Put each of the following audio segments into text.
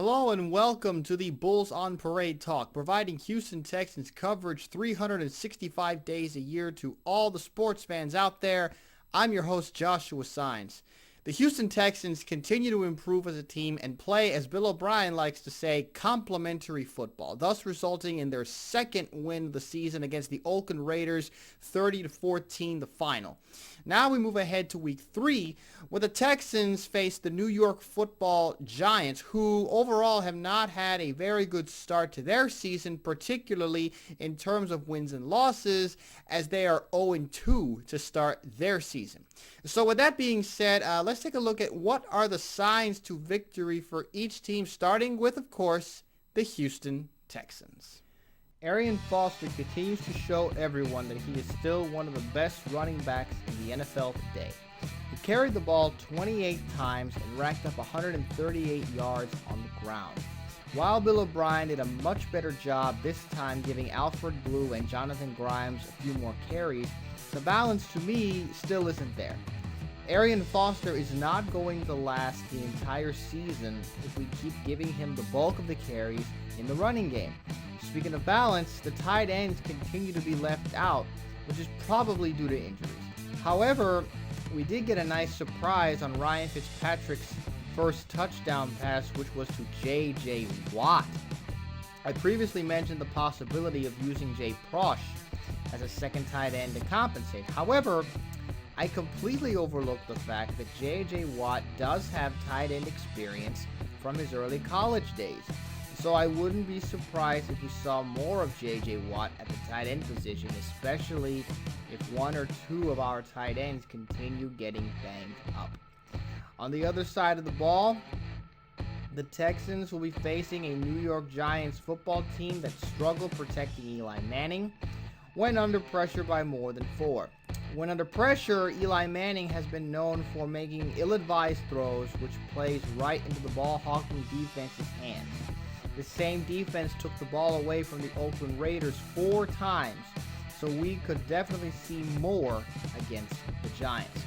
Hello and welcome to the Bulls on Parade Talk, providing Houston Texans coverage 365 days a year to all the sports fans out there. I'm your host, Joshua Sines. The Houston Texans continue to improve as a team and play, as Bill O'Brien likes to say, complementary football, thus resulting in their second win of the season against the Oakland Raiders, 30-14, the final. Now we move ahead to week 3, where the Texans face the New York Football Giants, who overall have not had a very good start to their season, particularly in terms of wins and losses, as they are 0-2 to start their season. So with that being said, let's take a look at what are the signs to victory for each team, starting with, of course, the Houston Texans. Arian Foster continues to show everyone that he is still one of the best running backs in the NFL today. He carried the ball 28 times and racked up 138 yards on the ground. While Bill O'Brien did a much better job this time giving Alfred Blue and Jonathan Grimes a few more carries, the balance to me still isn't there. Arian Foster is not going to last the entire season if we keep giving him the bulk of the carries in the running game. Speaking of balance, the tight ends continue to be left out, which is probably due to injuries. However, we did get a nice surprise on Ryan Fitzpatrick's first touchdown pass, which was to J.J. Watt. I previously mentioned the possibility of using Jay Prosch as a second tight end to compensate. However, I completely overlooked the fact that J.J. Watt does have tight end experience from his early college days. So I wouldn't be surprised if we saw more of J.J. Watt at the tight end position, especially if one or two of our tight ends continue getting banged up. On the other side of the ball, the Texans will be facing a New York Giants football team that struggled protecting Eli Manning when under pressure by more than 4. When under pressure, Eli Manning has been known for making ill-advised throws, which plays right into the ball-hawking defense's hands. The same defense took the ball away from the Oakland Raiders 4 times, so we could definitely see more against the Giants.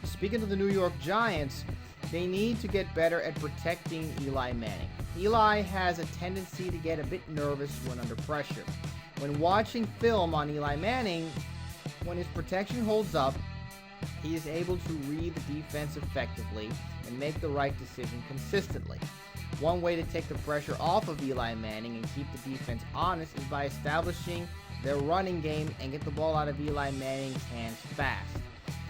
Speaking of the New York Giants, they need to get better at protecting Eli Manning. Eli has a tendency to get a bit nervous when under pressure. When watching film on Eli Manning, when his protection holds up, he is able to read the defense effectively and make the right decision consistently. One way to take the pressure off of Eli Manning and keep the defense honest is by establishing their running game and get the ball out of Eli Manning's hands fast.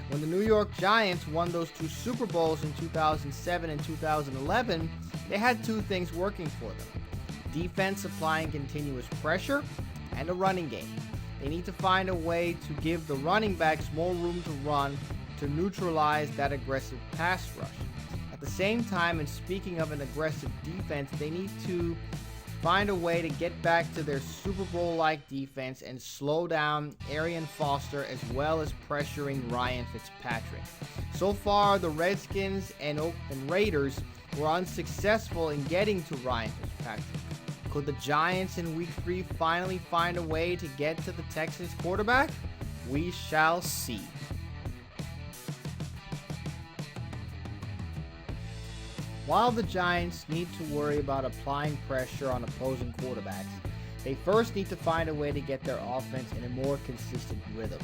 When the New York Giants won those 2 Super Bowls in 2007 and 2011, they had 2 things working for them: defense applying continuous pressure and a running game. They need to find a way to give the running backs more room to run to neutralize that aggressive pass rush. At the same time, and speaking of an aggressive defense, they need to find a way to get back to their Super Bowl-like defense and slow down Arian Foster as well as pressuring Ryan Fitzpatrick. So far, the Redskins and Oakland Raiders were unsuccessful in getting to Ryan Fitzpatrick. Could the Giants in Week 3 finally find a way to get to the Texans quarterback? We shall see. While the Giants need to worry about applying pressure on opposing quarterbacks, they first need to find a way to get their offense in a more consistent rhythm.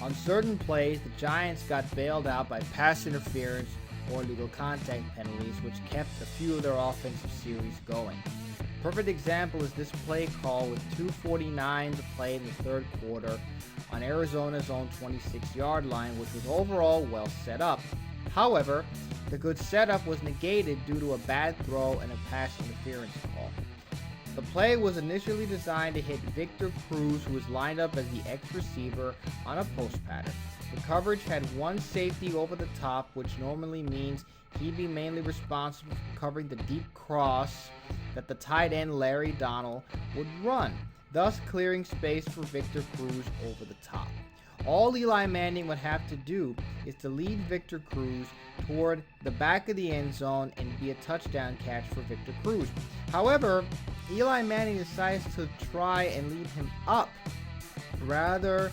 On certain plays, the Giants got bailed out by pass interference or illegal contact penalties, which kept a few of their offensive series going. Perfect example is this play call with 2:49 to play in the third quarter on Arizona's own 26-yard line, which was overall well set up. However, the good setup was negated due to a bad throw and a pass interference call. The play was initially designed to hit Victor Cruz, who was lined up as the X-receiver on a post pattern. The coverage had one safety over the top, which normally means he'd be mainly responsible for covering the deep cross that the tight end Larry Donnell would run, thus clearing space for Victor Cruz over the top. All Eli Manning would have to do is to lead Victor Cruz toward the back of the end zone and be a touchdown catch for Victor Cruz. However, Eli Manning decides to try and lead him up rather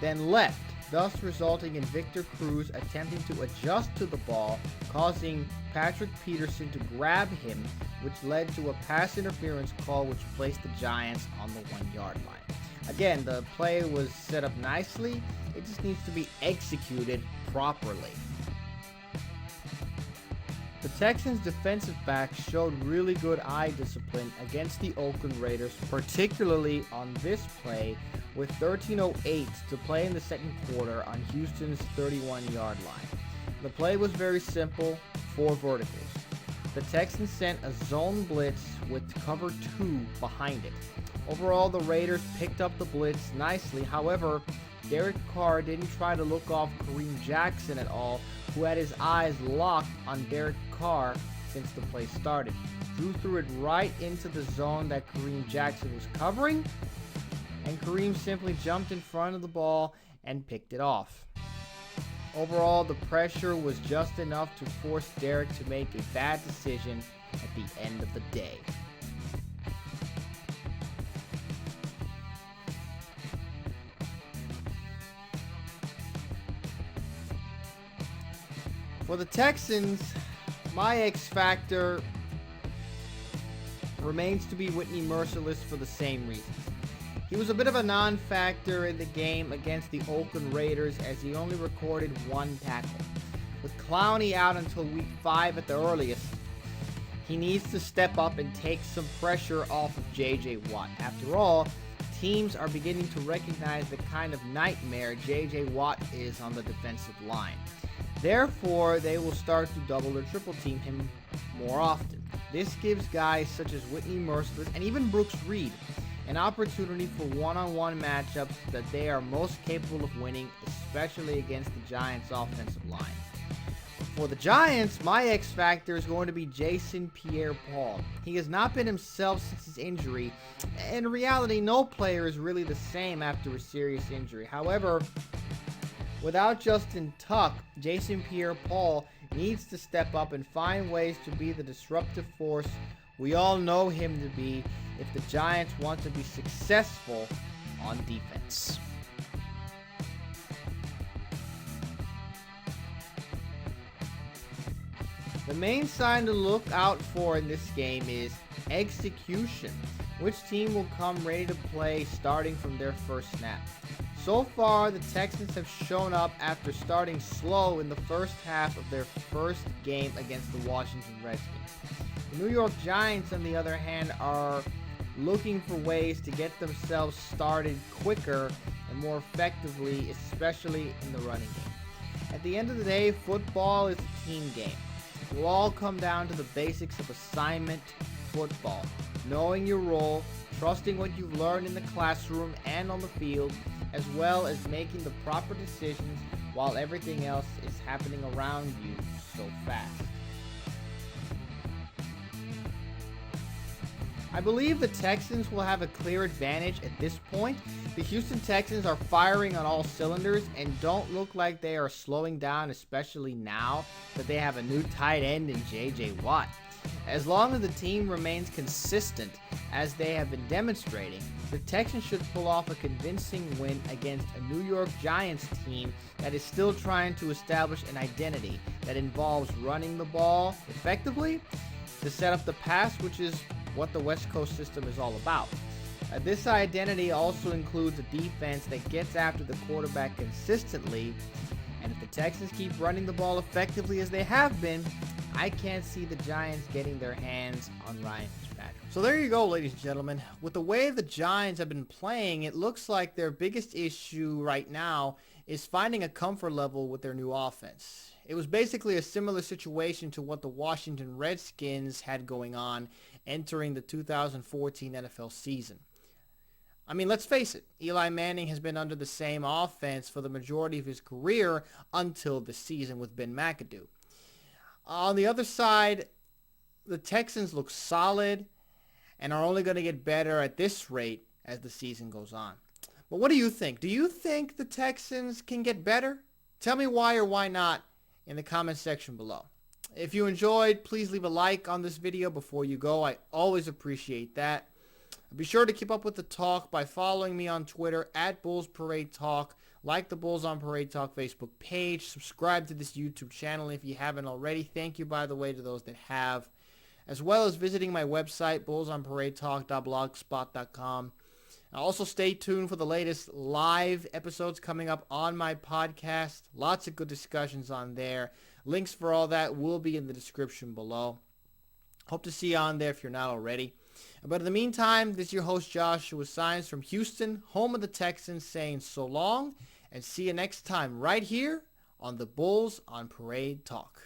than left. thus resulting in Victor Cruz attempting to adjust to the ball, causing Patrick Peterson to grab him, which led to a pass interference call which placed the Giants on the 1-yard line. Again, the play was set up nicely, it just needs to be executed properly. The Texans' defensive backs showed really good eye discipline against the Oakland Raiders, particularly on this play with 13:08 to play in the second quarter on Houston's 31-yard line. The play was very simple, 4 verticals. The Texans sent a zone blitz with cover 2 behind it. Overall, the Raiders picked up the blitz nicely. However, Derek Carr didn't try to look off Kareem Jackson at all, who had his eyes locked on Derek Carr since the play started. Drew threw it right into the zone that Kareem Jackson was covering, and Kareem simply jumped in front of the ball and picked it off. Overall, the pressure was just enough to force Derek to make a bad decision at the end of the day. For the Texans, my X factor remains to be Whitney Mercilus for the same reasons. He was a bit of a non-factor in the game against the Oakland Raiders as he only recorded 1 tackle. With Clowney out until week 5 at the earliest, he needs to step up and take some pressure off of J.J. Watt. After all, teams are beginning to recognize the kind of nightmare J.J. Watt is on the defensive line. Therefore, they will start to double or triple team him more often. This gives guys such as Whitney Mercilus and even Brooks Reed an opportunity for one-on-one matchups that they are most capable of winning, especially against the Giants' offensive line. For the Giants, my X factor is going to be Jason Pierre-Paul. He has not been himself since his injury. In reality, no player is really the same after a serious injury. However, without Justin Tuck, Jason Pierre-Paul needs to step up and find ways to be the disruptive force we all know him to be if the Giants want to be successful on defense. The main sign to look out for in this game is execution. Which team will come ready to play starting from their first snap? So far, the Texans have shown up after starting slow in the first half of their first game against the Washington Redskins. The New York Giants, on the other hand, are looking for ways to get themselves started quicker and more effectively, especially in the running game. At the end of the day, football is a team game. It will all come down to the basics of assignment football. Knowing your role, trusting what you've learned in the classroom and on the field, as well as making the proper decisions while everything else is happening around you so fast. I believe the Texans will have a clear advantage at this point. The Houston Texans are firing on all cylinders and don't look like they are slowing down, especially now that they have a new tight end in J.J. Watt. As long as the team remains consistent, as they have been demonstrating, the Texans should pull off a convincing win against a New York Giants team that is still trying to establish an identity that involves running the ball effectively to set up the pass, which is what the West Coast system is all about. This identity also includes a defense that gets after the quarterback consistently, and if the Texans keep running the ball effectively as they have been, I can't see the Giants getting their hands on Ryan Fitzpatrick. So there you go, ladies and gentlemen. With the way the Giants have been playing, it looks like their biggest issue right now is finding a comfort level with their new offense. It was basically a similar situation to what the Washington Redskins had going on entering the 2014 NFL season. I mean, let's face it, Eli Manning has been under the same offense for the majority of his career until this season with Ben McAdoo. On the other side, the Texans look solid and are only going to get better at this rate as the season goes on. But what do you think? Do you think the Texans can get better? Tell me why or why not in the comment section below. If you enjoyed, please leave a like on this video before you go. I always appreciate that. Be sure to keep up with the talk by following me on Twitter @BullsParadeTalk. Like the Bulls on Parade Talk Facebook page. Subscribe to this YouTube channel if you haven't already. Thank you, by the way, to those that have. As well as visiting my website, bullsonparadetalk.blogspot.com. Also stay tuned for the latest live episodes coming up on my podcast. Lots of good discussions on there. Links for all that will be in the description below. Hope to see you on there if you're not already. But in the meantime, this is your host Joshua Sines from Houston, home of the Texans, saying so long and see you next time right here on the Bulls on Parade Talk.